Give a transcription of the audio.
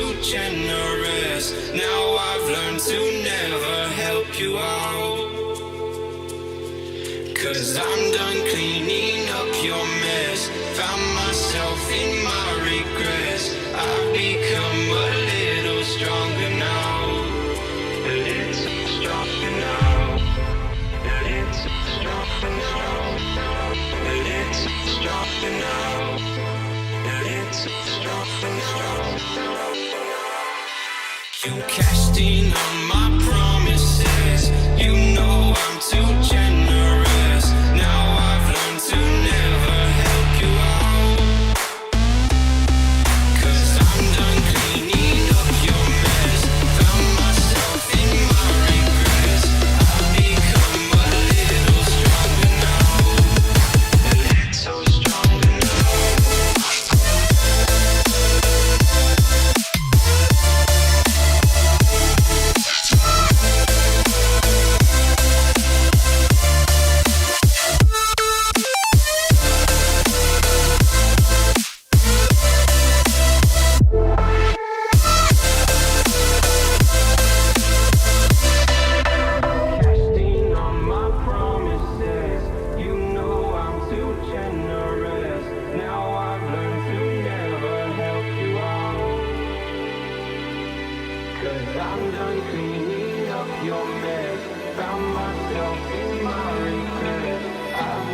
too generous. Now I've learned to never help you out. 'Cause I'm done cleaning up your mess. Found myself in my regrets. I've become a little stronger now. A little stronger now. A little stronger now. A little stronger now. A little stronger now. You cashed in on my promises. You know I'm too generous. Now I've learned to never help you out. 'Cause I'm done cleaning up your mess. Found myself in my regrets. I've become a little stronger now. A little stronger now. Casting on my promises. You know I'm too generous. Now I've learned to never help you out. 'Cause I'm done cleaning up your mess. Found myself in my regrets. I've